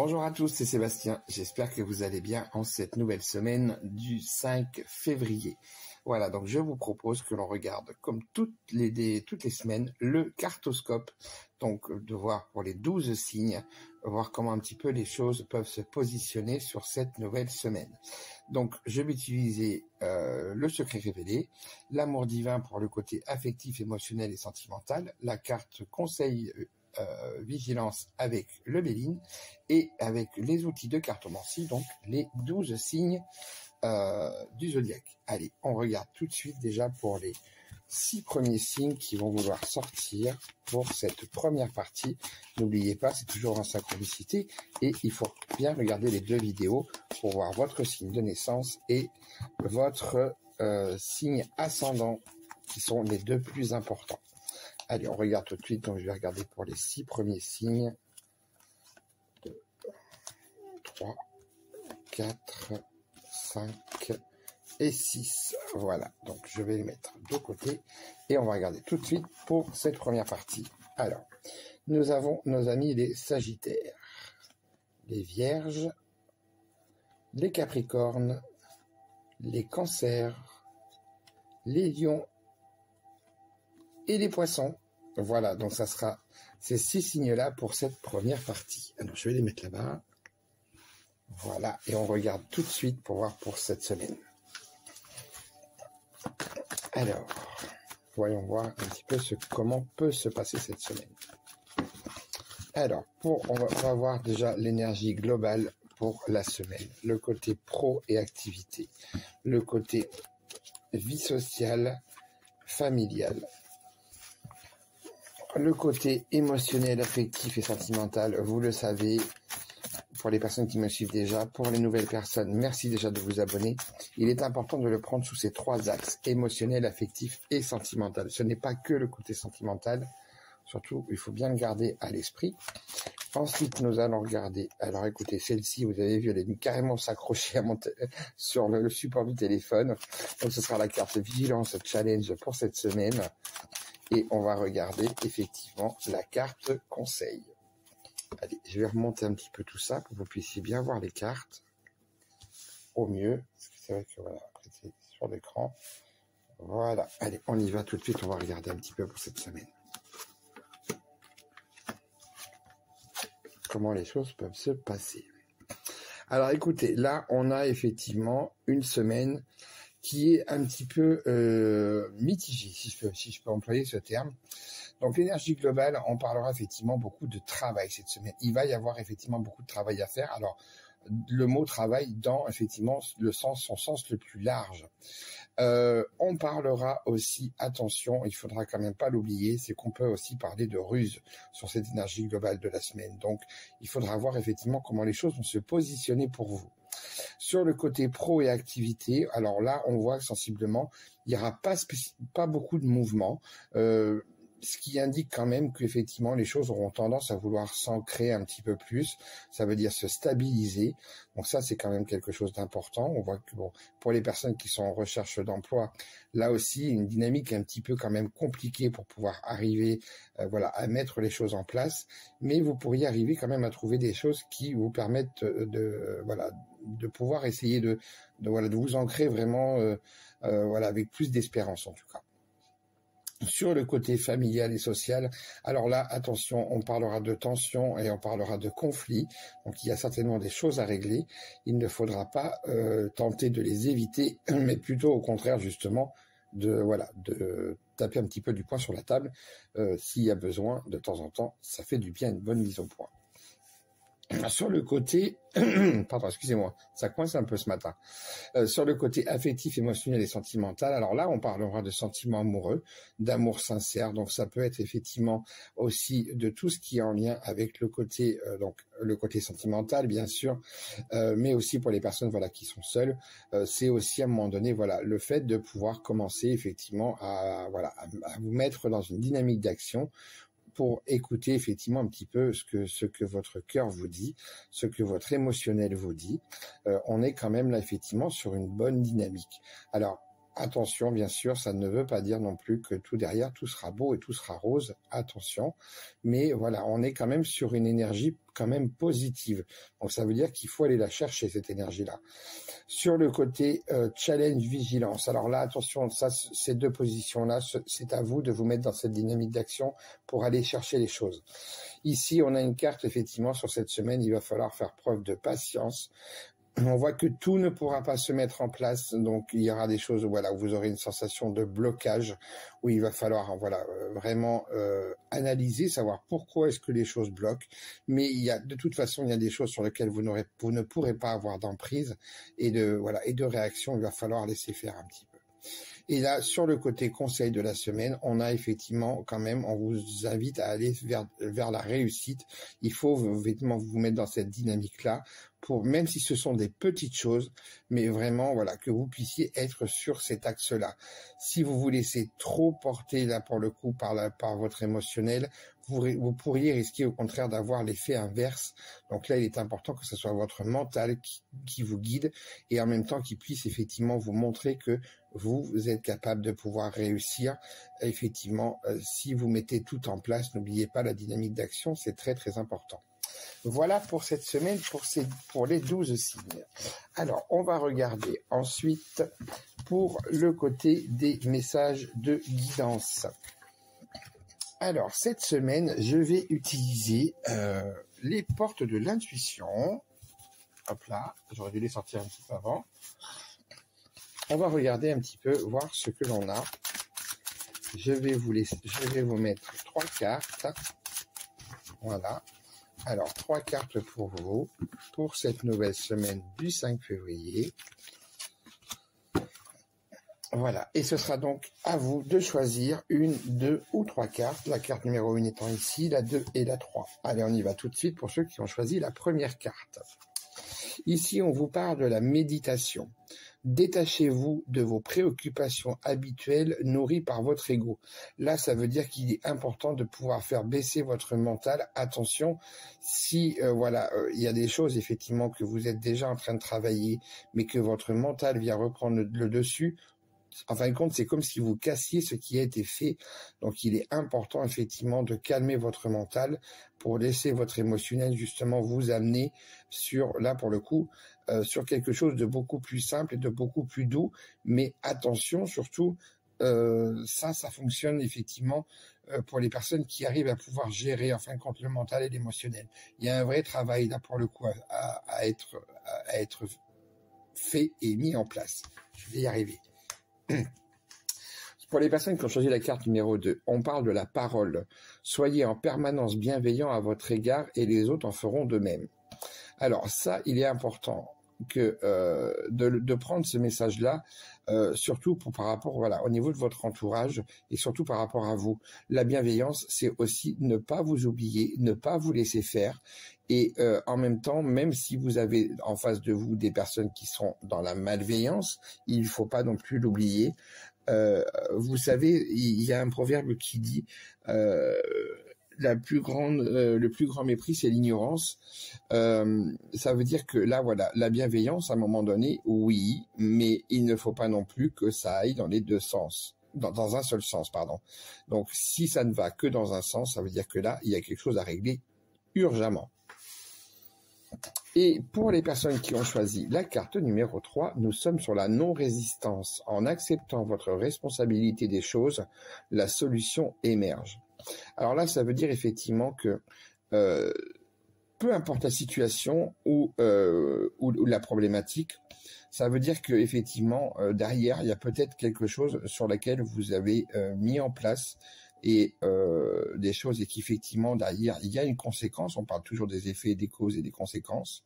Bonjour à tous, c'est Sébastien. J'espère que vous allez bien en cette nouvelle semaine du 5 février. Voilà, donc je vous propose que l'on regarde, comme toutes les semaines, le cartoscope. Donc, de voir pour les 12 signes, voir comment un petit peu les choses peuvent se positionner sur cette nouvelle semaine. Donc, je vais utiliser le secret révélé, l'amour divin pour le côté affectif, émotionnel et sentimental, la carte conseil vigilance avec le Béline et avec les outils de cartomancie, donc les 12 signes du zodiaque. Allez, on regarde tout de suite déjà pour les 6 premiers signes qui vont vouloir sortir pour cette première partie. N'oubliez pas, c'est toujours en synchronicité et il faut bien regarder les 2 vidéos pour voir votre signe de naissance et votre signe ascendant qui sont les 2 plus importants. Allez, on regarde tout de suite, donc je vais regarder pour les 6 premiers signes. 2, 3, 4, 5 et 6. Voilà, donc je vais les mettre de côté et on va regarder tout de suite pour cette première partie. Alors, nous avons nos amis les Sagittaires, les Vierges, les Capricornes, les Cancers, les Lions et les Poissons. Voilà, donc ça sera ces 6 signes-là pour cette première partie. Alors, je vais les mettre là-bas. Voilà, et on regarde tout de suite pour voir pour cette semaine. Alors, voyons voir un petit peu comment peut se passer cette semaine. Alors, on va voir déjà l'énergie globale pour la semaine. Le côté pro et activité. Le côté vie sociale, familiale. Le côté émotionnel, affectif et sentimental, vous le savez, pour les personnes qui me suivent déjà, pour les nouvelles personnes, merci déjà de vous abonner. Il est important de le prendre sous ces 3 axes, émotionnel, affectif et sentimental. Ce n'est pas que le côté sentimental, surtout il faut bien le garder à l'esprit. Ensuite, nous allons regarder, alors écoutez, celle-ci, vous avez vu, elle est carrément s'accrocher sur le support du téléphone. Donc ce sera la carte Vigilance Challenge pour cette semaine. Et on va regarder effectivement la carte conseil. Allez, je vais remonter un petit peu tout ça pour que vous puissiez bien voir les cartes au mieux. Parce que c'est vrai que voilà, après c'est sur l'écran. Voilà, allez, on y va tout de suite. On va regarder un petit peu pour cette semaine. Comment les choses peuvent se passer. Alors écoutez, là on a effectivement une semaine qui est un petit peu mitigée, si je peux employer ce terme. Donc l'énergie globale, on parlera effectivement beaucoup de travail cette semaine. Il va y avoir effectivement beaucoup de travail à faire. Alors le mot travail dans effectivement son sens le plus large. On parlera aussi, attention, il faudra quand même pas l'oublier, c'est qu'on peut aussi parler de ruse sur cette énergie globale de la semaine. Donc il faudra voir effectivement comment les choses vont se positionner pour vous. Sur le côté pro et activité, alors là, on voit que sensiblement, il n'y aura pas beaucoup de mouvement, ce qui indique quand même qu'effectivement, les choses auront tendance à vouloir s'ancrer un petit peu plus, ça veut dire se stabiliser. Donc ça, c'est quand même quelque chose d'important. On voit que bon, pour les personnes qui sont en recherche d'emploi, là aussi, une dynamique un petit peu quand même compliquée pour pouvoir arriver voilà, à mettre les choses en place, mais vous pourriez arriver quand même à trouver des choses qui vous permettent de pouvoir essayer de vous ancrer vraiment voilà, avec plus d'espérance en tout cas. Sur le côté familial et social, alors là, attention, on parlera de tension et on parlera de conflits. Donc il y a certainement des choses à régler. Il ne faudra pas tenter de les éviter, mais plutôt au contraire justement de taper un petit peu du poing sur la table s'il y a besoin de temps en temps. Ça fait du bien une bonne mise au point. Sur le côté, pardon, excusez-moi, ça coince un peu ce matin. Sur le côté affectif, émotionnel et sentimental, alors là, on parlera de sentiments amoureux, d'amour sincère. Donc, ça peut être effectivement aussi de tout ce qui est en lien avec le côté, le côté sentimental, bien sûr, mais aussi pour les personnes, voilà, qui sont seules. C'est aussi à un moment donné, voilà, le fait de pouvoir commencer effectivement à vous mettre dans une dynamique d'action, pour écouter effectivement un petit peu ce que votre cœur vous dit, ce que votre émotionnel vous dit. On est quand même là effectivement sur une bonne dynamique. Alors, attention, bien sûr, ça ne veut pas dire non plus que tout derrière, tout sera beau et tout sera rose, attention, mais voilà, on est quand même sur une énergie quand même positive, donc ça veut dire qu'il faut aller la chercher, cette énergie-là. Sur le côté challenge, vigilance, alors là, attention, ça, ces deux positions-là, c'est à vous de vous mettre dans cette dynamique d'action pour aller chercher les choses. Ici, on a une carte, effectivement, sur cette semaine, il va falloir faire preuve de patience. On voit que tout ne pourra pas se mettre en place, donc il y aura des choses, voilà, où vous aurez une sensation de blocage, où il va falloir, voilà, vraiment analyser, savoir pourquoi est-ce que les choses bloquent. Mais il y a, de toute façon, il y a des choses sur lesquelles vous ne pourrez pas avoir d'emprise et de réaction. Il va falloir laisser faire un petit peu. Et là, sur le côté conseil de la semaine, on a effectivement quand même, on vous invite à aller vers la réussite. Il faut effectivement vous mettre dans cette dynamique-là, pour même si ce sont des petites choses, mais vraiment voilà que vous puissiez être sur cet axe-là. Si vous vous laissez trop porter là pour le coup par votre émotionnel, vous pourriez risquer au contraire d'avoir l'effet inverse. Donc là, il est important que ce soit votre mental qui vous guide et en même temps qui puisse effectivement vous montrer que vous êtes capable de pouvoir réussir. Effectivement, si vous mettez tout en place, n'oubliez pas la dynamique d'action, c'est très très important. Voilà pour cette semaine, pour les 12 signes. Alors, on va regarder ensuite pour le côté des messages de guidance. Alors, cette semaine, je vais utiliser les portes de l'intuition. Hop là, j'aurais dû les sortir un petit peu avant. On va regarder un petit peu, voir ce que l'on a. Je vais vous mettre 3 cartes. Voilà. Alors, 3 cartes pour vous, pour cette nouvelle semaine du 5 février. Voilà, et ce sera donc à vous de choisir 1, 2 ou 3 cartes. La carte numéro 1 étant ici, la 2 et la 3. Allez, on y va tout de suite pour ceux qui ont choisi la première carte. Ici, on vous parle de la méditation. Détachez-vous de vos préoccupations habituelles nourries par votre ego. Là, ça veut dire qu'il est important de pouvoir faire baisser votre mental. Attention, si il y a des choses effectivement que vous êtes déjà en train de travailler, mais que votre mental vient reprendre le dessus, en fin de compte, c'est comme si vous cassiez ce qui a été fait. Donc, il est important, effectivement, de calmer votre mental pour laisser votre émotionnel, justement, vous amener sur, là, pour le coup, sur quelque chose de beaucoup plus simple et de beaucoup plus doux. Mais attention, surtout, ça fonctionne, effectivement, pour les personnes qui arrivent à pouvoir gérer, en fin de compte, le mental et l'émotionnel. Il y a un vrai travail, là, pour le coup, à être fait et mis en place. Je vais y arriver. Pour les personnes qui ont choisi la carte numéro 2, on parle de la parole. Soyez en permanence bienveillant à votre égard et les autres en feront de même. Alors ça, il est important que de prendre ce message-là, surtout par rapport, au niveau de votre entourage et surtout par rapport à vous. La bienveillance, c'est aussi ne pas vous oublier, ne pas vous laisser faire. Et en même temps, même si vous avez en face de vous des personnes qui sont dans la malveillance, il ne faut pas non plus l'oublier. Vous savez, il y a un proverbe qui dit le plus grand mépris, c'est l'ignorance. Ça veut dire que là, la bienveillance, à un moment donné, oui, mais il ne faut pas non plus que ça aille dans les deux sens. Dans un seul sens, pardon. Donc, si ça ne va que dans un sens, ça veut dire que là, il y a quelque chose à régler urgemment. Et pour les personnes qui ont choisi la carte numéro 3, nous sommes sur la non-résistance. En acceptant votre responsabilité des choses, la solution émerge. Alors là, ça veut dire effectivement que peu importe la situation ou la problématique, ça veut dire que effectivement derrière, il y a peut-être quelque chose sur laquelle vous avez mis en place et des choses et qu'effectivement derrière il y a une conséquence. On parle toujours des effets, des causes et des conséquences.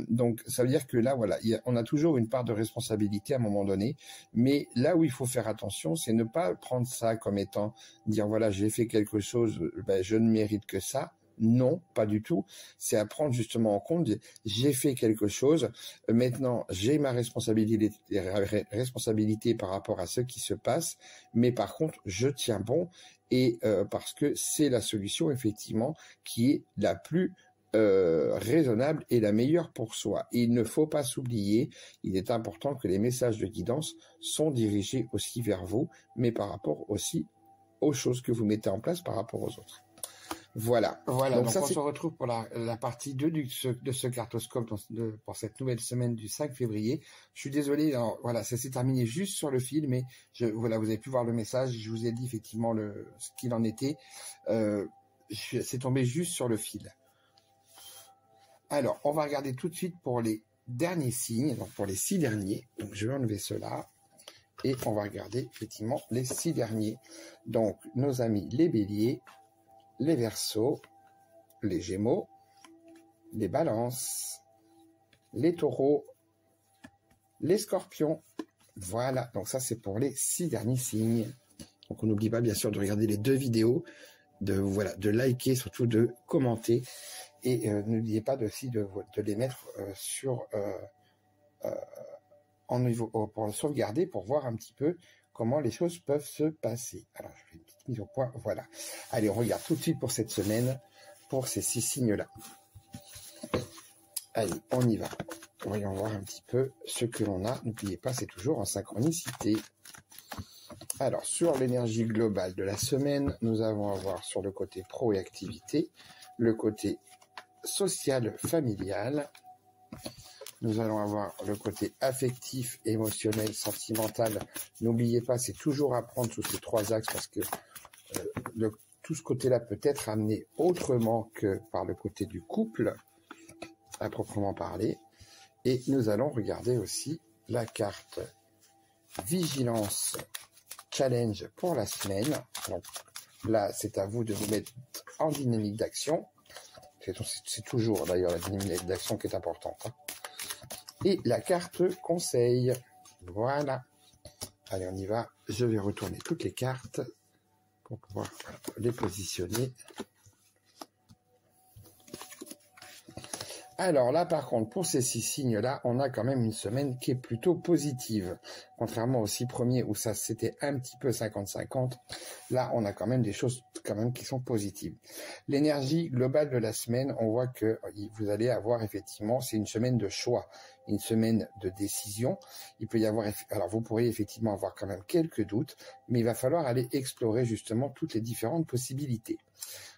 Donc ça veut dire que là on a toujours une part de responsabilité à un moment donné, mais là où il faut faire attention, c'est ne pas prendre ça comme étant dire j'ai fait quelque chose, je ne mérite que ça. Non, pas du tout. C'est à prendre justement en compte. J'ai fait quelque chose. Maintenant, j'ai ma responsabilité par rapport à ce qui se passe. Mais par contre, je tiens bon et parce que c'est la solution effectivement qui est la plus raisonnable et la meilleure pour soi. Et il ne faut pas s'oublier, il est important que les messages de guidance sont dirigés aussi vers vous, mais par rapport aussi aux choses que vous mettez en place par rapport aux autres. Voilà. Donc ça, on se retrouve pour la partie 2 de ce cartoscope pour cette nouvelle semaine du 5 février. Je suis désolé, alors, voilà, ça s'est terminé juste sur le fil, mais voilà, vous avez pu voir le message. Je vous ai dit effectivement ce qu'il en était. C'est tombé juste sur le fil. Alors, on va regarder tout de suite pour les derniers signes, donc pour les 6 derniers. Donc, je vais enlever cela et on va regarder effectivement les 6 derniers. Donc, nos amis les béliers, les Verseaux, les Gémeaux, les Balances, les Taureaux, les Scorpions. Voilà, donc ça c'est pour les 6 derniers signes. Donc on n'oublie pas bien sûr de regarder les 2 vidéos, de liker, surtout de commenter. Et n'oubliez pas aussi de les mettre en niveau pour sauvegarder, pour voir un petit peu comment les choses peuvent se passer. Alors, je fais une petite mise au point, voilà. Allez, on regarde tout de suite pour cette semaine, pour ces 6 signes-là. Allez, on y va. Voyons voir un petit peu ce que l'on a. N'oubliez pas, c'est toujours en synchronicité. Alors, sur l'énergie globale de la semaine, nous allons avoir sur le côté pro et activité, le côté social, familial. Nous allons avoir le côté affectif, émotionnel, sentimental. N'oubliez pas, c'est toujours à prendre sous ces 3 axes parce que tout ce côté-là peut être amené autrement que par le côté du couple, à proprement parler. Et nous allons regarder aussi la carte Vigilance Challenge pour la semaine. Donc là, c'est à vous de vous mettre en dynamique d'action. C'est toujours d'ailleurs la dynamique d'action qui est importante. Hein. Et la carte conseil. Voilà. Allez, on y va. Je vais retourner toutes les cartes pour pouvoir les positionner. Alors là, par contre, pour ces 6 signes-là, on a quand même une semaine qui est plutôt positive. Contrairement aux 6 premiers où ça c'était un petit peu 50-50, là, on a quand même des choses quand même qui sont positives. L'énergie globale de la semaine, on voit que vous allez avoir effectivement, c'est une semaine de choix, une semaine de décision. Il peut y avoir, alors vous pourriez effectivement avoir quand même quelques doutes, mais il va falloir aller explorer justement toutes les différentes possibilités.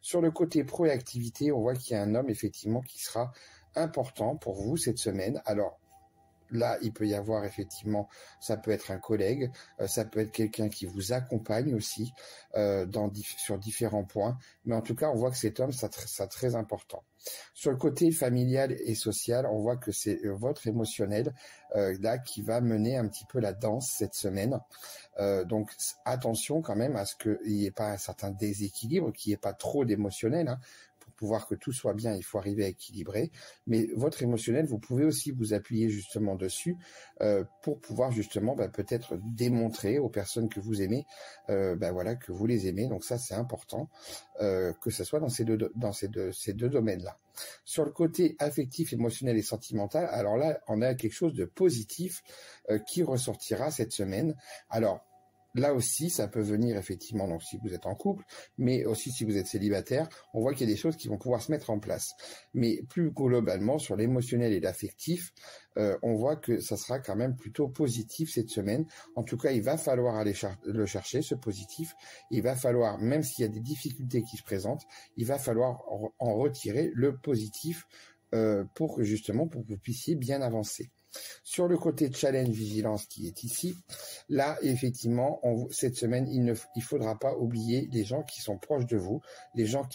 Sur le côté proactivité, on voit qu'il y a un homme effectivement qui sera important pour vous cette semaine. Alors là, il peut y avoir effectivement, ça peut être un collègue, ça peut être quelqu'un qui vous accompagne aussi sur différents points. Mais en tout cas, on voit que cet homme, ça très important. Sur le côté familial et social, on voit que c'est votre émotionnel là qui va mener un petit peu la danse cette semaine. Donc attention quand même à ce qu'il n'y ait pas un certain déséquilibre, qu'il n'y ait pas trop d'émotionnel. Hein. Pour pouvoir que tout soit bien, il faut arriver à équilibrer. Mais votre émotionnel, vous pouvez aussi vous appuyer justement dessus pour pouvoir justement peut-être démontrer aux personnes que vous aimez voilà, que vous les aimez. Donc ça, c'est important que ce soit dans ces deux domaines-là. Sur le côté affectif, émotionnel et sentimental, alors là, on a quelque chose de positif qui ressortira cette semaine. Alors, là aussi, ça peut venir effectivement, donc si vous êtes en couple, mais aussi si vous êtes célibataire, on voit qu'il y a des choses qui vont pouvoir se mettre en place. Mais plus globalement, sur l'émotionnel et l'affectif, on voit que ça sera quand même plutôt positif cette semaine. En tout cas, il va falloir aller le chercher, ce positif. Il va falloir, même s'il y a des difficultés qui se présentent, il va falloir en retirer le positif pour que vous puissiez bien avancer. Sur le côté challenge vigilance qui est ici, là effectivement cette semaine il faudra pas oublier les gens qui sont proches de vous, les gens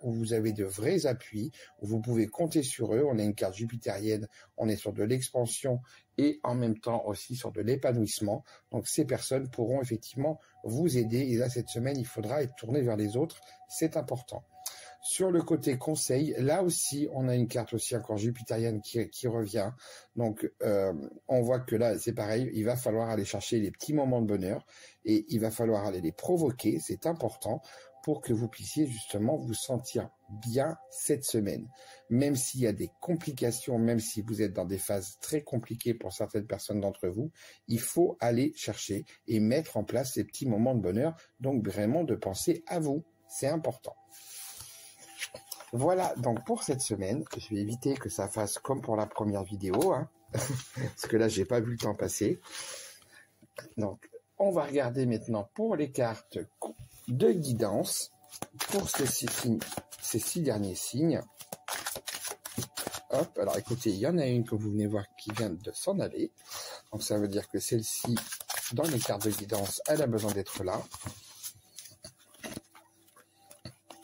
où vous avez de vrais appuis, où vous pouvez compter sur eux. On a une carte jupitérienne, on est sur de l'expansion et en même temps aussi sur de l'épanouissement. Donc ces personnes pourront effectivement vous aider et là cette semaine il faudra être tourné vers les autres, c'est important. Sur le côté conseil, là aussi, on a une carte aussi encore jupitérienne qui revient. Donc, on voit que là, c'est pareil, il va falloir aller chercher les petits moments de bonheur et il va falloir aller les provoquer, c'est important, pour que vous puissiez justement vous sentir bien cette semaine. Même s'il y a des complications, même si vous êtes dans des phases très compliquées pour certaines personnes d'entre vous, il faut aller chercher et mettre en place ces petits moments de bonheur. Donc, vraiment de penser à vous, c'est important. Voilà, donc pour cette semaine, je vais éviter que ça fasse comme pour la première vidéo, hein, parce que là, j'ai pas vu le temps passer. Donc, on va regarder maintenant pour les cartes de guidance pour ces 6 derniers signes. Hop, alors écoutez, il y en a une que vous venez voir qui vient de s'en aller. Donc ça veut dire que celle-ci, dans les cartes de guidance, elle a besoin d'être là.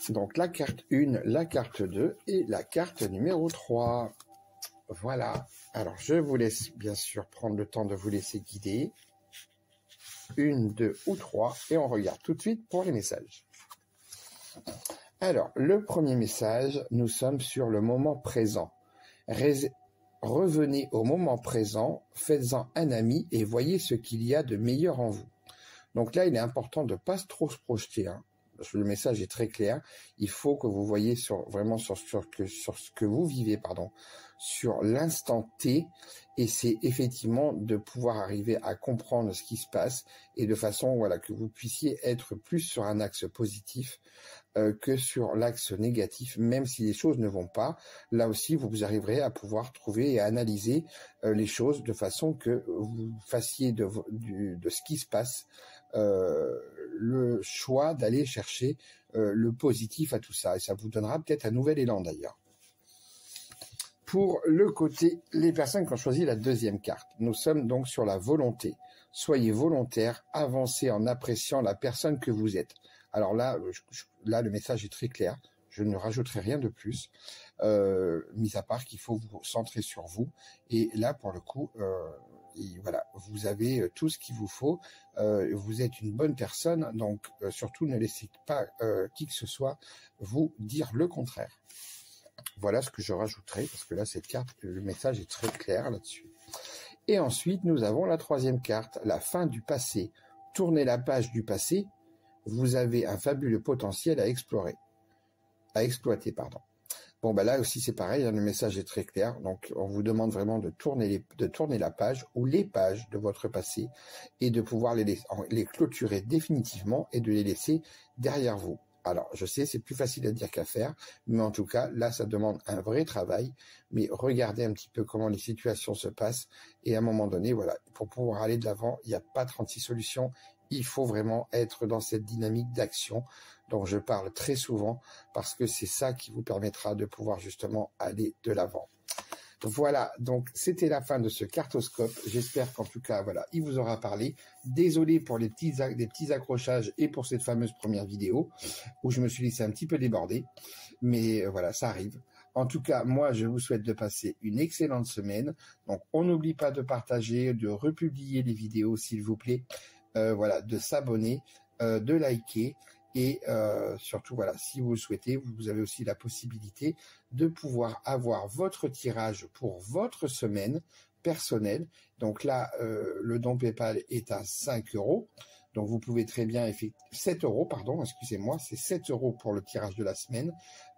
Donc la carte 1, la carte 2 et la carte numéro 3. Voilà. Alors je vous laisse bien sûr prendre le temps de vous laisser guider. 1, 2 ou 3 et on regarde tout de suite pour les messages. Alors le premier message, nous sommes sur le moment présent. Revenez au moment présent, faites-en un ami et voyez ce qu'il y a de meilleur en vous. Donc là, il est important de ne pas trop se projeter, hein. Le message est très clair. Il faut que vous voyez vraiment sur ce que vous vivez, sur l'instant T. Et c'est effectivement de pouvoir arriver à comprendre ce qui se passe et de façon que vous puissiez être plus sur un axe positif que sur l'axe négatif, même si les choses ne vont pas. Là aussi, vous arriverez à pouvoir trouver et à analyser les choses de façon que vous fassiez de ce qui se passe le choix d'aller chercher le positif à tout ça. Et ça vous donnera peut-être un nouvel élan d'ailleurs. Pour le côté, les personnes qui ont choisi la deuxième carte, nous sommes donc sur la volonté. Soyez volontaire, avancez en appréciant la personne que vous êtes. Alors là, le message est très clair. Je ne rajouterai rien de plus, mis à part qu'il faut vous centrer sur vous. Et là, pour le coup, voilà, vous avez tout ce qu'il vous faut. Vous êtes une bonne personne, donc surtout ne laissez pas qui que ce soit vous dire le contraire. Voilà ce que je rajouterai, parce que là, cette carte, le message est très clair là-dessus. Et ensuite, nous avons la troisième carte, la fin du passé. Tournez la page du passé. Vous avez un fabuleux potentiel à exploiter. Bon, là aussi, c'est pareil, hein, le message est très clair. Donc, on vous demande vraiment de tourner la page ou les pages de votre passé et de pouvoir les clôturer définitivement et de les laisser derrière vous. Alors, je sais, c'est plus facile à dire qu'à faire, mais en tout cas, là, ça demande un vrai travail. Mais regardez un petit peu comment les situations se passent. Et à un moment donné, voilà, pour pouvoir aller de l'avant, il n'y a pas 36 solutions. Il faut vraiment être dans cette dynamique d'action dont je parle très souvent parce que c'est ça qui vous permettra de pouvoir justement aller de l'avant. Voilà, donc c'était la fin de ce cartoscope. J'espère qu'en tout cas, voilà, il vous aura parlé. Désolé pour les petits accrochages et pour cette fameuse première vidéo où je me suis laissé un petit peu déborder. Mais voilà, ça arrive. En tout cas, moi, je vous souhaite de passer une excellente semaine. Donc, on n'oublie pas de partager, de republier les vidéos, s'il vous plaît. Voilà, de s'abonner, de liker. Et surtout, voilà, si vous le souhaitez, vous avez aussi la possibilité de pouvoir avoir votre tirage pour votre semaine personnelle. Donc là, le don PayPal est à 5 €. Donc vous pouvez très bien, 7 €, pardon, excusez-moi, c'est 7 € pour le tirage de la semaine.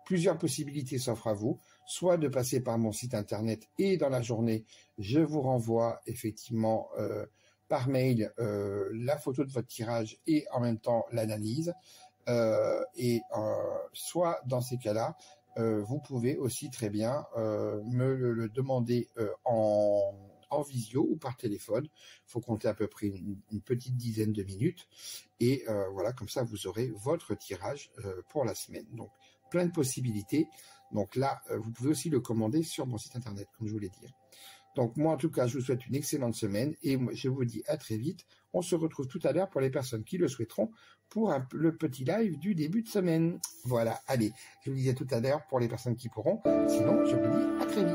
Plusieurs possibilités s'offrent à vous, soit de passer par mon site internet et dans la journée, je vous renvoie effectivement par mail la photo de votre tirage et en même temps l'analyse. Soit dans ces cas-là, vous pouvez aussi très bien me le demander en visio ou par téléphone. Il faut compter à peu près une petite dizaine de minutes. Et voilà, comme ça, vous aurez votre tirage pour la semaine. Donc, plein de possibilités. Donc là, vous pouvez aussi le commander sur mon site internet, comme je vous l'ai dit. Donc moi, en tout cas, je vous souhaite une excellente semaine et je vous dis à très vite. On se retrouve tout à l'heure pour les personnes qui le souhaiteront pour le petit live du début de semaine. Voilà, allez, je vous disais tout à l'heure pour les personnes qui pourront. Sinon, je vous dis à très vite.